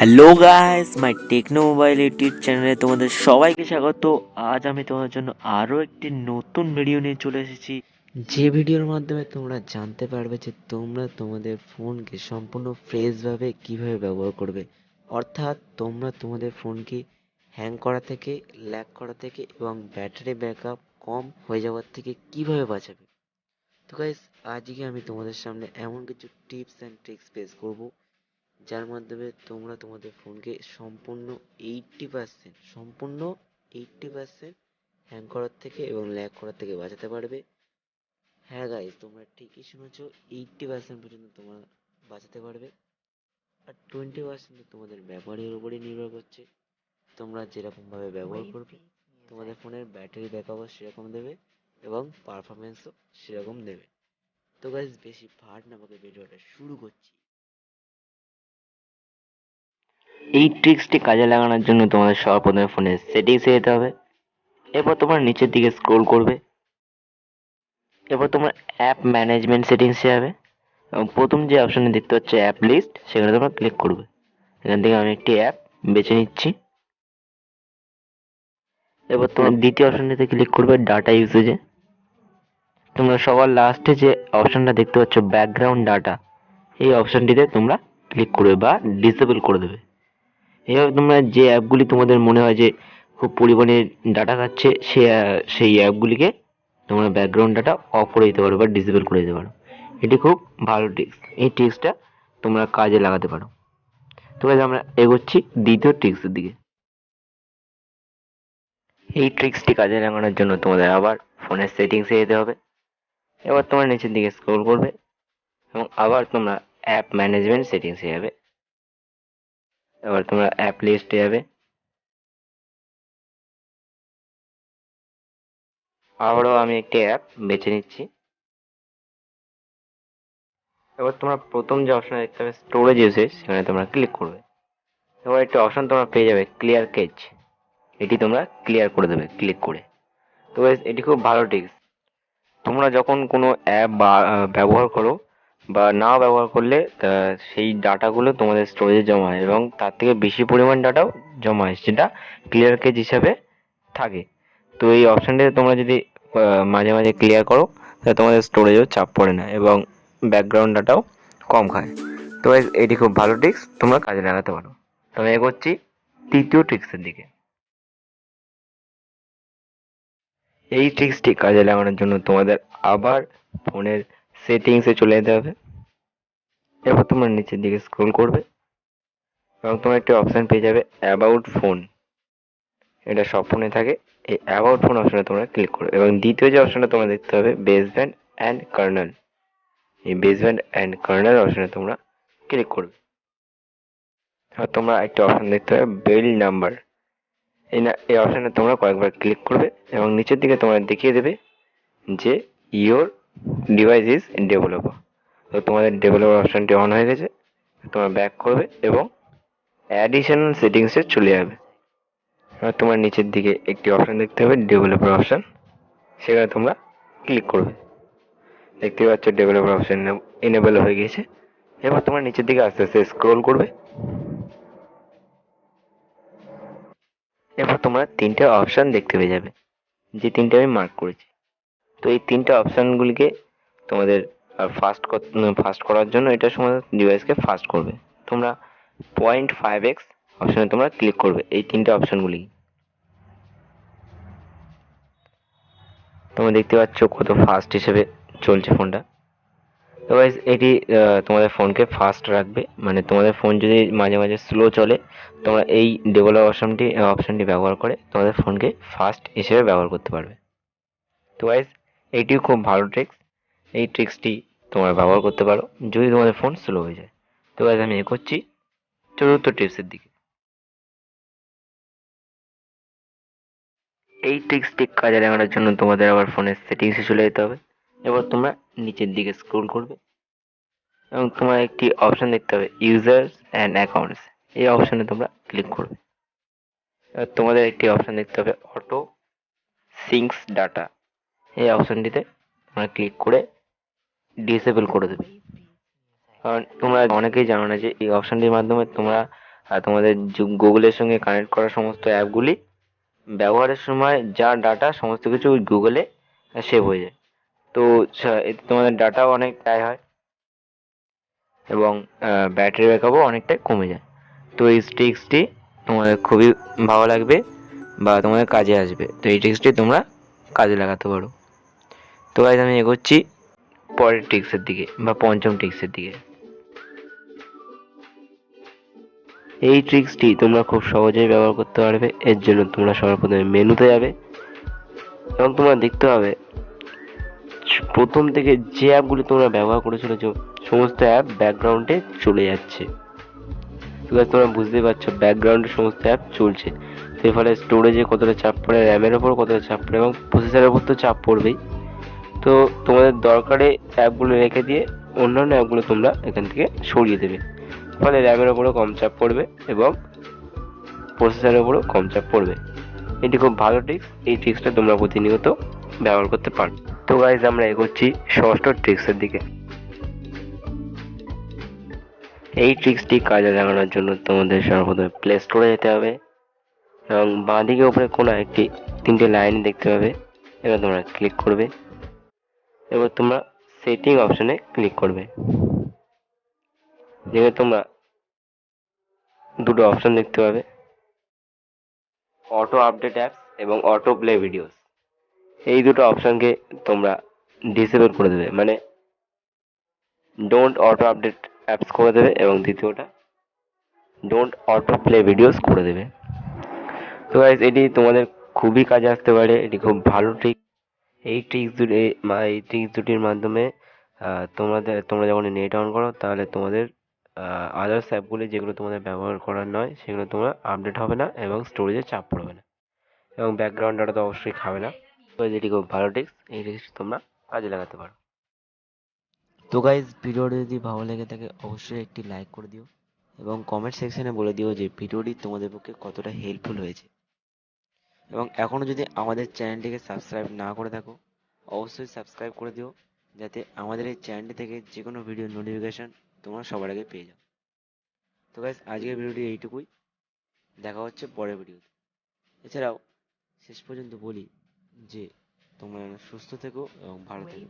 Hello guys, মাই techno mobile YouTube চ্যানেলে তোমাদের সবাইকে স্বাগত। আজ আমি তোমাদের জন্য আরও একটি নতুন ভিডিও নিয়ে চলে এসেছি, যে ভিডিওর মাধ্যমে তোমরা জানতে পারবে যে তোমরা তোমাদের ফোনকে সম্পূর্ণ ফ্রেশভাবে কিভাবে ব্যবহার করবে। অর্থাৎ তোমরা তোমাদের ফোনকে হ্যাং করা থেকে, ল্যাগ করা থেকে এবং ব্যাটারি ব্যাকআপ কম হয়ে যাওয়ার থেকে কিভাবে বাঁচাবে। তো গাইস, আজকে আমি তোমাদের সামনে এমন কিছু টিপস অ্যান্ড ট্রিক্স পেশ করব যার মাধ্যমে তোমরা তোমাদের ফোনকে সম্পূর্ণ 80% হ্যাং করার থেকে এবং ল্যাগ করার থেকে বাঁচাতে পারবে। হ্যাঁ গাইস, তোমরা ঠিকই শুনেছো, 80% পর্যন্ত তোমরা বাঁচাতে পারবে। আর 20% তোমাদের ব্যবহারের উপরই নির্ভর করছে। তোমরা যেরকমভাবে ব্যবহার করবে তোমাদের ফোনের ব্যাটারি ব্যাকআপও সেরকম দেবে এবং পারফরমেন্সও সেরকম দেবে। তো গাইস, বেশি ভাট না বকে ভিডিওটা শুরু করছি। এই ট্রিক্সটি কাজে লাগানোর জন্য তোমাদের সর্বপ্রথমে ফোনের সেটিংসে যেতে হবে। এরপর তোমরা নিচের দিকে স্ক্রোল করবে। এরপর তোমরা অ্যাপ ম্যানেজমেন্ট সেটিংসে যাবে এবং প্রথম যে অপশনে দেখতে পাচ্ছ অ্যাপ লিস্ট, সেখানে তোমরা ক্লিক করবে। এখান থেকে আমি একটি অ্যাপ বেছে নিচ্ছি। এরপর তোমরা দ্বিতীয় অপশনটিতে ক্লিক করবে ডাটা ইউসেজে। তোমরা সবার লাস্টে যে অপশনটা দেখতে পাচ্ছ ব্যাকগ্রাউন্ড ডাটা, এই অপশনটিতে তোমরা ক্লিক করবে বা ডিসেবল করে দেবে। এইভাবে তোমরা যে অ্যাপগুলি তোমাদের মনে হয় যে খুব পরিমাণে ডাটা খাচ্ছে, সেই অ্যাপগুলিকে তোমরা ব্যাকগ্রাউন্ড ডাটা অফ করে দিতে পারো বা ডিসেবল করে দিতে পারো। এটি খুব ভালো ট্রিক্স। এই ট্রিক্সটা তোমরা কাজে লাগাতে পারো। তো গাইস, আমরা এগোচ্ছি দ্বিতীয় ট্রিক্সের দিকে। এই ট্রিক্সটি কাজে লাগানোর জন্য তোমাদের আবার ফোনের সেটিংসে যেতে হবে। এবার তোমরা নিচের দিকে স্ক্রোল করবে এবং আবার তোমরা অ্যাপ ম্যানেজমেন্ট সেটিংসে যাবে। এবার তোমরা অ্যাপ লিস্টে যাবে। আবারও আমি একটি অ্যাপ বেছে নিচ্ছি। এবার তোমরা প্রথম যে অপশন দেখতে পাবে স্টোরেজ ইউসেজ, সেখানে তোমরা ক্লিক করবে। এবার একটা অপশন তোমরা পেয়ে যাবে ক্লিয়ার কেচ। এটি তোমরা ক্লিয়ার করে দেবে ক্লিক করে। তো guys, এটি খুব ভালো টিপস। তোমরা যখন কোনো অ্যাপ বা ব্যবহার করো বা না ব্যবহার করলে সেই ডাটাগুলো তোমাদের স্টোরেজে জমা হয় এবং তার থেকে বেশি পরিমাণ ডাটাও জমা হয়, যেটা ক্লিয়ার কেচ হিসাবে থাকে। তো এই অপশনটিতে তোমরা যদি মাঝে মাঝে ক্লিয়ার করো, তাহলে তোমাদের স্টোরেজও চাপ পড়ে না এবং ব্যাকগ্রাউন্ড ডাটাও কম খায়। তো guys, এটি খুব ভালো ট্রিক্স, তোমরা কাজে লাগাতে পারো। তো আমি এগোচ্ছি তৃতীয় ট্রিক্সের দিকে। এই ট্রিক্সটি কাজে লাগানোর জন্য তোমাদের আবার ফোনের সেটিংসে চলে যেতে হবে। এরপর তোমরা নিচের দিকে স্ক্রোল করবে এবং তোমরা একটি অপশন পেয়ে যাবে অ্যাবাউট ফোন। এটা সব ফোনে থাকে। এই অ্যাবাউট ফোন অপশনে তোমরা ক্লিক করবে এবং দ্বিতীয় যে অপশনটা তোমরা দেখতে পাবে বেসব্যান্ড অ্যান্ড কার্নেল, এই বেসব্যান্ড অ্যান্ড কার্নেল অপশনে তোমরা ক্লিক করবে। আর তোমরা একটা অপশন দেখতে পাবে বিল্ড নাম্বার। এই অপশনে তোমরা কয়েকবার ক্লিক করবে এবং নিচের দিকে তোমরা দেখিয়ে দেবে যে ইওর ডিভাইস ইজ ডেভেলপার। তো তোমাদের ডেভেলপার অপশনটি অন হয়ে গেছে। তোমরা ব্যাক করবে এবং অ্যাডিশনাল সেটিংসে চলে যাবে। এবার তোমার নিচের দিকে একটি অপশন দেখতে হবে ডেভেলপার অপশন, সেখানে তোমরা ক্লিক করবে। দেখতে পাচ্ছ ডেভেলপার অপশন এনেবল হয়ে গেছে। এবার তোমরা নিচের দিকে আস্তে আস্তে স্ক্রোল করবে। এরপর তোমরা তিনটে অপশন দেখতে পেয়ে যাবে, যে তিনটে আমি মার্ক করেছি। তো এই তিনটে অপশনগুলিকে তোমাদের ফাস্ট করার জন্য এটা সময় ডিভাইসকে ফাস্ট করবে। তোমরা 0.5x অপশনে তোমরা ক্লিক করবে এই তিনটে অপশনগুলি। তোমরা দেখতে পাচ্ছ কত ফাস্ট হিসেবে চলছে ফোনটা। তো গাইস, এটি তোমাদের ফোনকে ফাস্ট রাখবে। মানে তোমাদের ফোন যদি মাঝে মাঝে স্লো চলে, তোমরা এই ডেভেলপ অপশনটি ব্যবহার করে তোমাদের ফোনকে ফাস্ট হিসেবে ব্যবহার করতে পারবে। তো গাইস, এইটিও খুব ভালো ট্রিক্স। এই ট্রিক্সটি তোমরা ব্যবহার করতে পারো যদি তোমাদের ফোন স্লো হয়ে যায়। তো গাইস, আমি এগোচ্ছি চতুর্থ টিপসের দিকে। এই ট্রিক্সটি কাজে লাগানোর জন্য তোমাদের আবার ফোনের সেটিংসে চলে যেতে হবে। এবার তোমরা নিচের দিকে স্ক্রোল করবে এবং তোমরা একটি অপশন দেখতে পাবে ইউজার্স অ্যান্ড অ্যাকাউন্টস, এই অপশনে তোমরা ক্লিক করবে। এবার তোমাদের একটি অপশন দেখতে হবে অটো সিঙ্কস ডাটা, এই অপশনটিতে তোমরা ক্লিক করে ডিসেবল করে দেবে। কারণ তোমরা অনেকেই জানো না যে এই অপশনটির মাধ্যমে তোমরা আর তোমাদের গুগলের সঙ্গে কানেক্ট করা সমস্ত অ্যাপগুলি ব্যবহারের সময় যা ডাটা সমস্ত কিছু ওই গুগলে সেভ হয়ে যায়। তো এতে তোমাদের ডাটাও অনেক ব্যয় হয় এবং ব্যাটারি ব্যাকআপও অনেকটাই কমে যায়। তো এই ট্রিক্সটি তোমাদের খুবই ভালো লাগবে বা তোমাদের কাজে আসবে। তো এই ট্রিক্সটি তোমরা কাজে লাগাতে পারো। তো গাইজ আমি এগোচ্ছি পরের ট্রিক্সের দিকে বা পঞ্চম ট্রিক্সের দিকে। এই ট্রিক্সটি তোমরা খুব সহজেই ব্যবহার করতে পারবে। এর জন্য তোমরা সবার প্রথমে মেনুতে যাবে এবং তোমরা দেখতে পাবে প্রথম থেকে যে অ্যাপগুলি তোমরা ব্যবহার করে চলেছো সমস্ত অ্যাপ ব্যাকগ্রাউন্ডে চলে যাচ্ছে। বিকজ তোমরা বুঝতেই পারছো ব্যাকগ্রাউন্ডে সমস্ত অ্যাপ চলছে। এর ফলে স্টোরেজে কতটা চাপ পড়ে, র্যামের ওপর কতটা চাপ পড়ে এবং প্রসেসরের ওপর তো চাপ পড়বেই। তো তোমাদের দরকারে অ্যাপগুলো রেখে দিয়ে অন্যান্য অ্যাপগুলো তোমরা এখান থেকে সরিয়ে দেবে। ফলে র্যামের ওপরও কম চাপ পড়বে এবং প্রসেসরের ওপরও কম চাপ পড়বে। এটি খুব ভালো ট্রিক্স। এই ট্রিক্সটা তোমরা প্রতিনিয়ত ব্যবহার করতে পারো। তো গাইজ আমরা এগোচ্ছি ষষ্ঠ ট্রিক্সের দিকে। এই ট্রিক্সটি কাজে লাগানোর জন্য তোমাদের সর্বপ্রথমে প্লে স্টোরে যেতে হবে এবং বাঁদিকে উপরে কোনো একটি তিনটে লাইন দেখতে পাবে, এবার তোমরা ক্লিক করবে। এবার তোমরা সেটিং অপশনে ক্লিক করবে, যেখানে তোমরা দুটো অপশন দেখতে পাবে, অটো আপডেট অ্যাপস এবং অটো প্লে ভিডিওস। এই দুটো অপশনকে তোমরা ডিসেবল করে দেবে, মানে ডোন্ট অটো আপডেট অ্যাপস করে দেবে এবং দ্বিতীয়টা ডোন্ট অটো প্লে ভিডিওস করে দেবে। তো গাইজ এটি তোমাদের খুবই কাজে আসতে পারে। এটি খুব ভালো ট্রিক। এই ট্রিক্স দুটির মাধ্যমে তোমরা যখন নেট অন করো তাহলে তোমাদের আদার্স অ্যাপগুলি যেগুলো তোমাদের ব্যবহার করার নয় সেগুলো তোমরা আপডেট হবে না এবং স্টোরেজে চাপ পড়বে না এবং ব্যাকগ্রাউন্ড ডাটা তো অবশ্যই খাবে না। তো এটি খুব ভালো ট্রিক্স। এই ট্রিক্স তোমরা কাজে লাগাতে পারো। তো গাইজ ভিডিওটি যদি ভালো লেগে থাকে অবশ্যই একটি লাইক করে দিও এবং কমেন্ট সেকশনে বলে দিও যে ভিডিওটি তোমাদের পক্ষে কতটা হেল্পফুল হয়েছে। এবং এখনও যদি আমাদের চ্যানেলটিকে সাবস্ক্রাইব না করে থাকো অবশ্যই সাবস্ক্রাইব করে দিও, যাতে আমাদের এই চ্যানেলটি থেকে যে কোনো ভিডিও নোটিফিকেশন তোমরা সবার আগে পেয়ে যাও। তো গাইজ আজকের ভিডিওটি এইটুকুই, দেখা হচ্ছে পরের ভিডিওতে। এছাড়াও শেষ পর্যন্ত বলি যে তোমরা সুস্থ থেকো এবং ভালো থেকো।